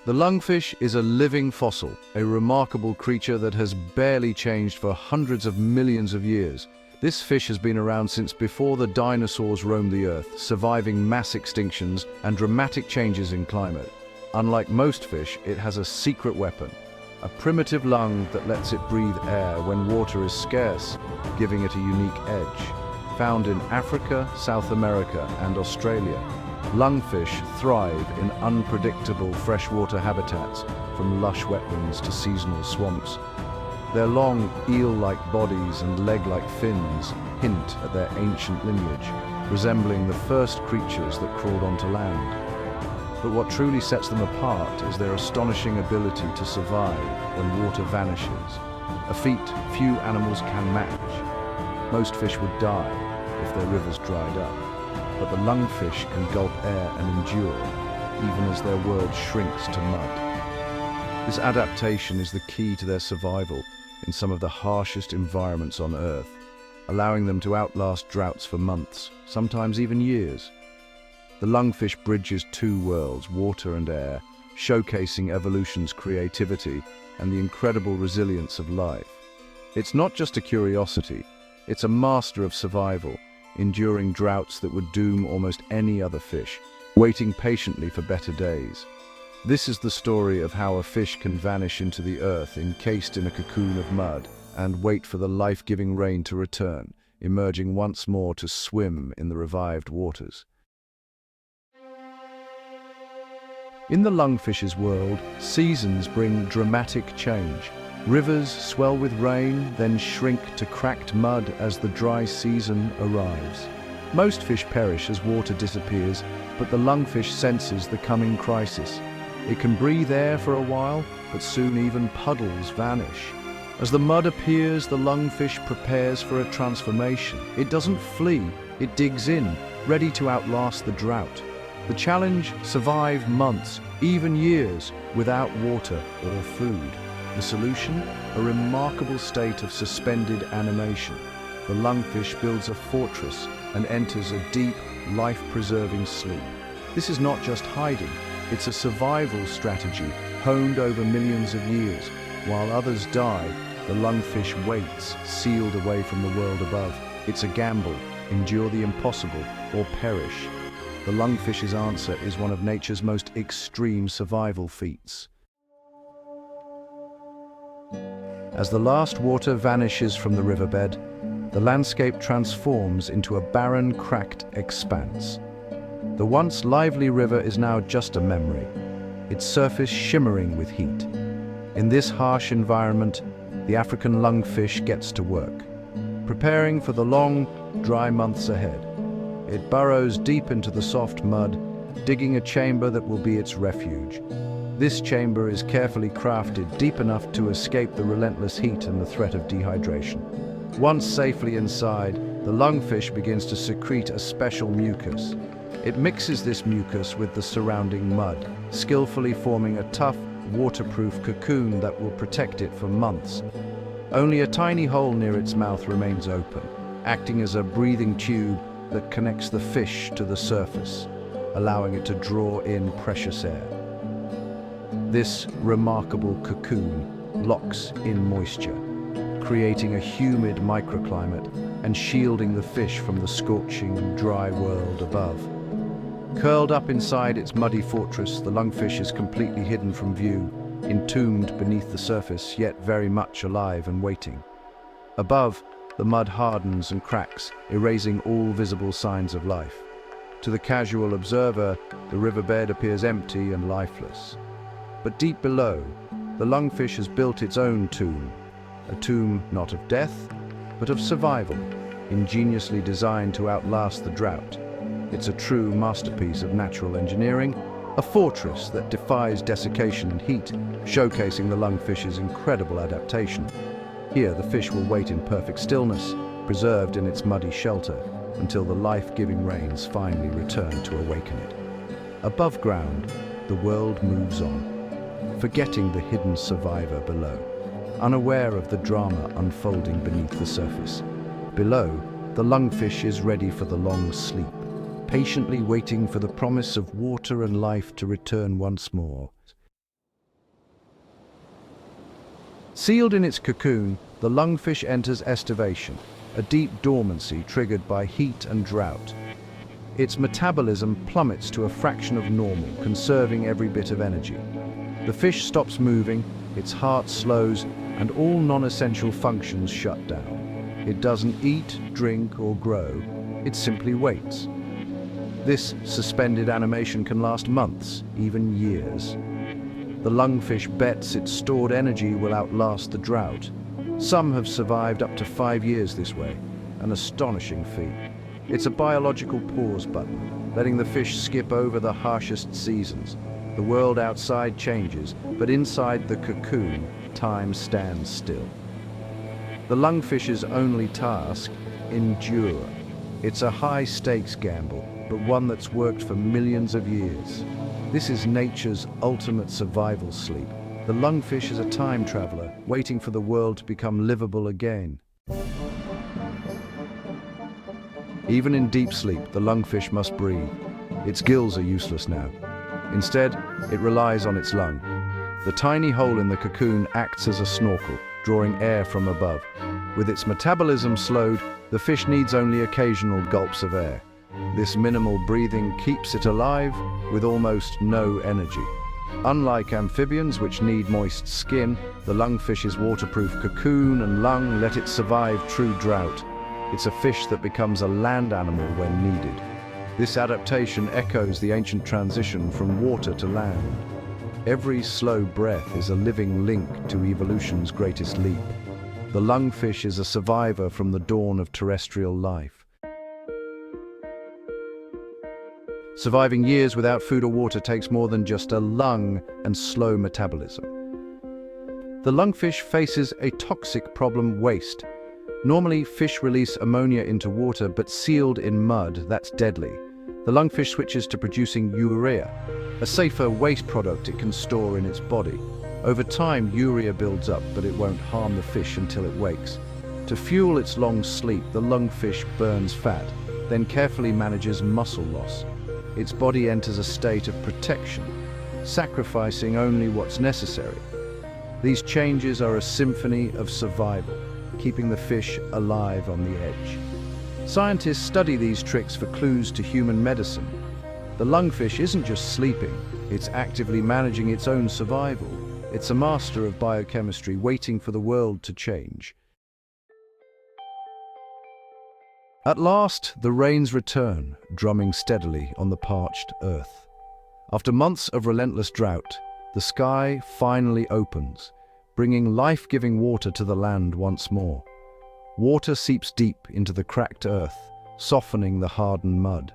The lungfish is a living fossil, a remarkable creature that has barely changed for hundreds of millions of years. This fish has been around since before the dinosaurs roamed the Earth, surviving mass extinctions and dramatic changes in climate. Unlike most fish, it has a secret weapon, a primitive lung that lets it breathe air when water is scarce, giving it a unique edge. Found in Africa, South America, and Australia, lungfish thrive in unpredictable freshwater habitats, from lush wetlands to seasonal swamps. Their long, eel-like bodies and leg-like fins hint at their ancient lineage, resembling the first creatures that crawled onto land. But what truly sets them apart is their astonishing ability to survive when water vanishes, a feat few animals can match. Most fish would die if their rivers dried up, but the lungfish can gulp air and endure, even as their world shrinks to mud. This adaptation is the key to their survival in some of the harshest environments on Earth, allowing them to outlast droughts for months, sometimes even years. The lungfish bridges two worlds, water and air, showcasing evolution's creativity and the incredible resilience of life. It's not just a curiosity, it's a master of survival, enduring droughts that would doom almost any other fish, waiting patiently for better days. This is the story of how a fish can vanish into the earth encased in a cocoon of mud and wait for the life-giving rain to return, emerging once more to swim in the revived waters. In the lungfish's world, seasons bring dramatic change. Rivers swell with rain, then shrink to cracked mud as the dry season arrives. Most fish perish as water disappears, but the lungfish senses the coming crisis. It can breathe air for a while, but soon even puddles vanish. As the mud appears, the lungfish prepares for a transformation. It doesn't flee, it digs in, ready to outlast the drought. The challenge: survive months, even years, without water or food. The solution? A remarkable state of suspended animation. The lungfish builds a fortress and enters a deep, life-preserving sleep. This is not just hiding, it's a survival strategy honed over millions of years. While others die, the lungfish waits, sealed away from the world above. It's a gamble: endure the impossible or perish. The lungfish's answer is one of nature's most extreme survival feats. As the last water vanishes from the riverbed, the landscape transforms into a barren, cracked expanse. The once lively river is now just a memory, its surface shimmering with heat. In this harsh environment, the African lungfish gets to work, preparing for the long, dry months ahead. It burrows deep into the soft mud, digging a chamber that will be its refuge. This chamber is carefully crafted, deep enough to escape the relentless heat and the threat of dehydration. Once safely inside, the lungfish begins to secrete a special mucus. It mixes this mucus with the surrounding mud, skillfully forming a tough, waterproof cocoon that will protect it for months. Only a tiny hole near its mouth remains open, acting as a breathing tube that connects the fish to the surface, allowing it to draw in precious air. This remarkable cocoon locks in moisture, creating a humid microclimate and shielding the fish from the scorching, dry world above. Curled up inside its muddy fortress, the lungfish is completely hidden from view, entombed beneath the surface, yet very much alive and waiting. Above, the mud hardens and cracks, erasing all visible signs of life. To the casual observer, the riverbed appears empty and lifeless. But deep below, the lungfish has built its own tomb, a tomb not of death, but of survival, ingeniously designed to outlast the drought. It's a true masterpiece of natural engineering, a fortress that defies desiccation and heat, showcasing the lungfish's incredible adaptation. Here, the fish will wait in perfect stillness, preserved in its muddy shelter, until the life-giving rains finally return to awaken it. Above ground, the world moves on, forgetting the hidden survivor below, unaware of the drama unfolding beneath the surface. Below, the lungfish is ready for the long sleep, patiently waiting for the promise of water and life to return once more. Sealed in its cocoon, the lungfish enters aestivation, a deep dormancy triggered by heat and drought. Its metabolism plummets to a fraction of normal, conserving every bit of energy. The fish stops moving, its heart slows, and all non-essential functions shut down. It doesn't eat, drink, or grow. It simply waits. This suspended animation can last months, even years. The lungfish bets its stored energy will outlast the drought. Some have survived up to 5 years this way, an astonishing feat. It's a biological pause button, letting the fish skip over the harshest seasons. The world outside changes, but inside the cocoon, time stands still. The lungfish's only task, endure. It's a high-stakes gamble, but one that's worked for millions of years. This is nature's ultimate survival sleep. The lungfish is a time traveler, waiting for the world to become livable again. Even in deep sleep, the lungfish must breathe. Its gills are useless now. Instead, it relies on its lung. The tiny hole in the cocoon acts as a snorkel, drawing air from above. With its metabolism slowed, the fish needs only occasional gulps of air. This minimal breathing keeps it alive with almost no energy. Unlike amphibians, which need moist skin, the lungfish's waterproof cocoon and lung let it survive true drought. It's a fish that becomes a land animal when needed. This adaptation echoes the ancient transition from water to land. Every slow breath is a living link to evolution's greatest leap. The lungfish is a survivor from the dawn of terrestrial life. Surviving years without food or water takes more than just a lung and slow metabolism. The lungfish faces a toxic problem: waste. Normally, fish release ammonia into water, but sealed in mud, that's deadly. The lungfish switches to producing urea, a safer waste product it can store in its body. Over time, urea builds up, but it won't harm the fish until it wakes. To fuel its long sleep, the lungfish burns fat, then carefully manages muscle loss. Its body enters a state of protection, sacrificing only what's necessary. These changes are a symphony of survival, keeping the fish alive on the edge. Scientists study these tricks for clues to human medicine. The lungfish isn't just sleeping, it's actively managing its own survival. It's a master of biochemistry, waiting for the world to change. At last, the rains return, drumming steadily on the parched earth. After months of relentless drought, the sky finally opens, bringing life-giving water to the land once more. Water seeps deep into the cracked earth, softening the hardened mud.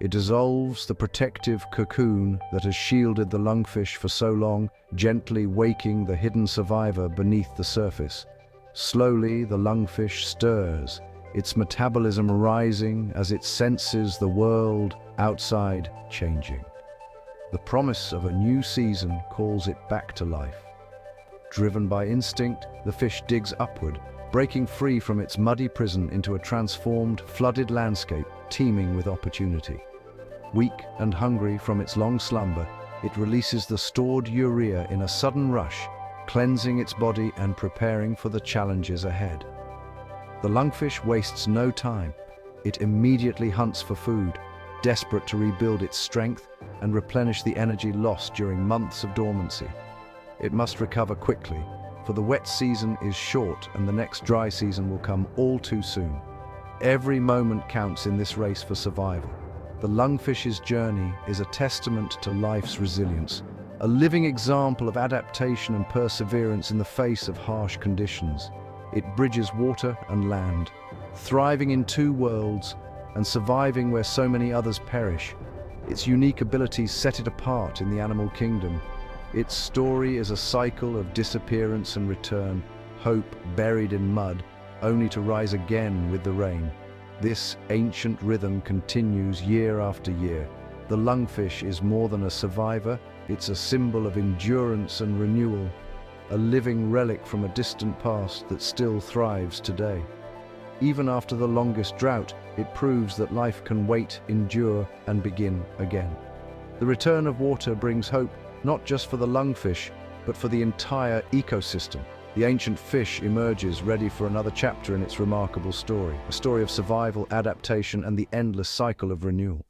It dissolves the protective cocoon that has shielded the lungfish for so long, gently waking the hidden survivor beneath the surface. Slowly, the lungfish stirs, its metabolism rising as it senses the world outside changing. The promise of a new season calls it back to life. Driven by instinct, the fish digs upward, breaking free from its muddy prison into a transformed, flooded landscape teeming with opportunity. Weak and hungry from its long slumber, it releases the stored urea in a sudden rush, cleansing its body and preparing for the challenges ahead. The lungfish wastes no time. It immediately hunts for food, desperate to rebuild its strength and replenish the energy lost during months of dormancy. It must recover quickly, for the wet season is short and the next dry season will come all too soon. Every moment counts in this race for survival. The lungfish's journey is a testament to life's resilience, a living example of adaptation and perseverance in the face of harsh conditions. It bridges water and land, thriving in two worlds and surviving where so many others perish. Its unique abilities set it apart in the animal kingdom. Its story is a cycle of disappearance and return, hope buried in mud, only to rise again with the rain. This ancient rhythm continues year after year. The lungfish is more than a survivor, it's a symbol of endurance and renewal, a living relic from a distant past that still thrives today. Even after the longest drought, it proves that life can wait, endure, and begin again. The return of water brings hope, not just for the lungfish, but for the entire ecosystem. the ancient fish emerges ready for another chapter in its remarkable story, a story of survival, adaptation, and the endless cycle of renewal.